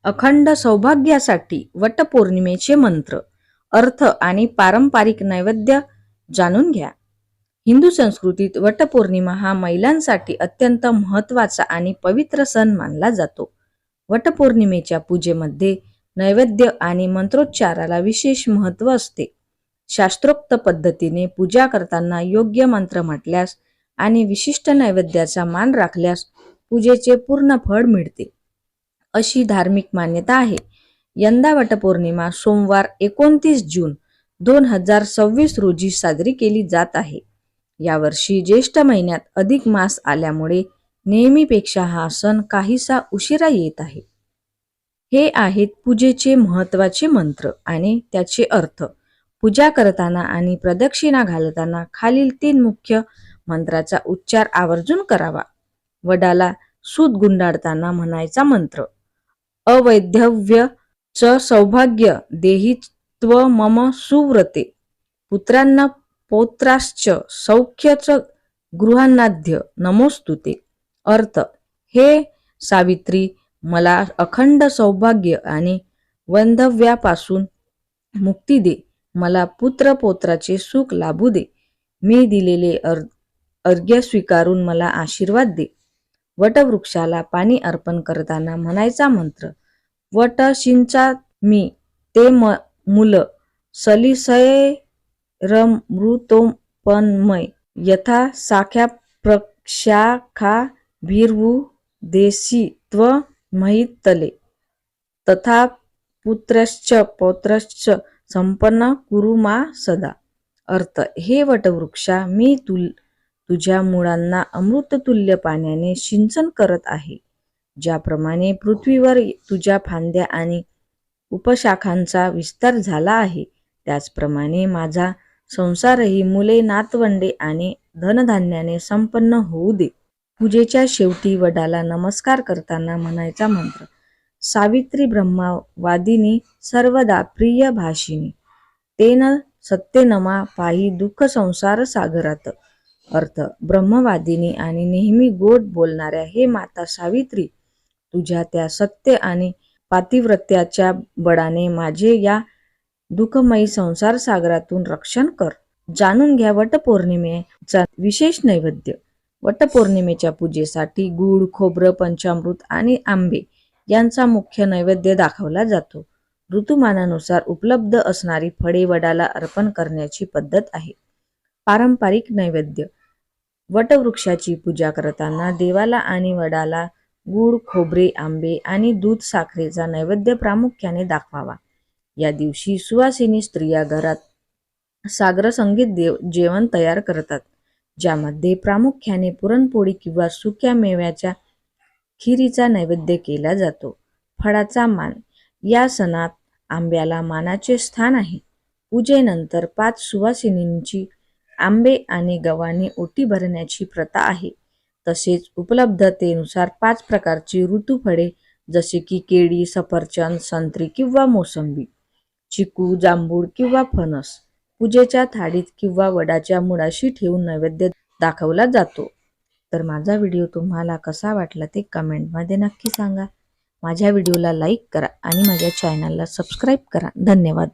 अखंड सौभाग्यासाठी वटपौर्णिमेचे मंत्र, अर्थ आणि पारंपरिक नैवेद्य जाणून घ्या. हिंदू संस्कृतीत वटपौर्णिमा हा महिलांसाठी अत्यंत महत्त्वाचा आणि पवित्र सण मानला जातो. वटपौर्णिमेच्या पूजेमध्ये नैवेद्य आणि मंत्रोच्चाराला विशेष महत्त्व असते. शास्त्रोक्त पद्धतीने पूजा करताना योग्य मंत्र म्हटल्यास आणि विशिष्ट नैवेद्याचा मान राखल्यास पूजेचे पूर्ण फळ मिळते, अशी धार्मिक मान्यता आहे. यंदा वटपौर्णिमा सोमवार 29 जून 2026 रोजी साजरी केली जात आहे. यावर्षी ज्येष्ठ महिन्यात अधिक मास आल्यामुळे नेहमीपेक्षा हा सण काहीसा उशिरा येत आहे. हे आहेत पूजेचे महत्त्वाचे मंत्र आणि त्याचे अर्थ. पूजा करताना आणि प्रदक्षिणा घालताना खालील 3 मुख्य मंत्राचा उच्चार आवर्जून करावा. वडाला सूत गुंडाळताना म्हणायचा मंत्र, अवैधव्य च सौभाग्य देहि त्व मम सुव्रते, पुत्रांना पौत्राश्च सौख्य च गृहांनाद्य नमोस्तुते. अर्थ, हे सावित्री, मला अखंड सौभाग्य आणि वैधव्यापासून मुक्ती दे. मला पुत्र पौत्राचे सुख लाभू दे. मी दिलेले अर्घ्य स्वीकारून मला आशीर्वाद दे. वटवृक्षाला पाणी अर्पण करताना म्हणायचा मंत्र, वट शिंचा मी ते मूल सलिसैरमृतोपमय यथा साख्या प्रशाखा भीर्वु देसी त्व महितले तथा पुत्रश्च पौत्रश्च संपन्न कुरु मा सदा. अर्थ, हे वटवृक्षा, मी तुझ्या मुळांना अमृततुल्य पाण्याने सिंचन करत आहे. ज्याप्रमाणे पृथ्वीवर तुझ्या फांद्या आणि उपशाखांचा विस्तार झाला आहे, त्याचप्रमाणे माझा संसारही मुले, नातवंडे आणि धनधान्याने संपन्न होऊ दे. पूजेच्या शेवटी वडाला नमस्कार करताना म्हणायचा मंत्र, सावित्री ब्रह्मवादिनी सर्वदा प्रिय भाषिणी, तेन सत्यनमा पाही दुःख संसार सागरात. अर्थ, ब्रह्मवादिनी आणि नेहमी गोड बोलणाऱ्या हे माता सावित्री, तुझ्या त्या सत्य आणि पातिव्रत्याच्या बळाने माझे या दुःखमयी संसार सागरातून रक्षण कर. जाणून घ्या वटपौर्णिमेचा विशेष नैवेद्य. वटपौर्णिमेच्या पूजेसाठी गूळ, खोबरं, पंचामृत आणि आंबे यांचा मुख्य नैवेद्य दाखवला जातो. ऋतुमानानुसार उपलब्ध असणारी फळे वडाला अर्पण करण्याची पद्धत आहे. पारंपरिक नैवेद्य. वटवृक्षाची पूजा करताना देवाला आणि वडाला गूळ, खोबरे, आंबे आणि दूध साखरेचा नैवेद्य प्रामुख्याने दाखवावा. या दिवशी सुवासिनी स्त्रिया घरात साग्रसंगीत जेवण तयार करतात, ज्यामध्ये प्रामुख्याने पुरणपोळी किंवा सुक्या मेव्याच्या खिरीचा नैवेद्य केला जातो. फळाचा मान. या सणात आंब्याला मानाचे स्थान आहे. पूजेनंतर 5 सुवासिनींची आंबे आणि गव्हाने ओटी भरण्याची प्रथा आहे. तसेच उपलब्धतेनुसार 5 प्रकारची ऋतुफळे जसे की केळी, सफरचंद, संत्री किंवा मोसंबी, चिकू, जांभूळ किंवा फणस पूजेच्या थाळीत किंवा वडाच्या मुळाशी ठेवून नैवेद्य दाखवला जातो. तर माझा व्हिडिओ तुम्हाला कसा वाटला ते कमेंटमध्ये नक्की सांगा. माझ्या व्हिडिओला लाईक करा आणि माझ्या चॅनलला सबस्क्राईब करा. धन्यवाद.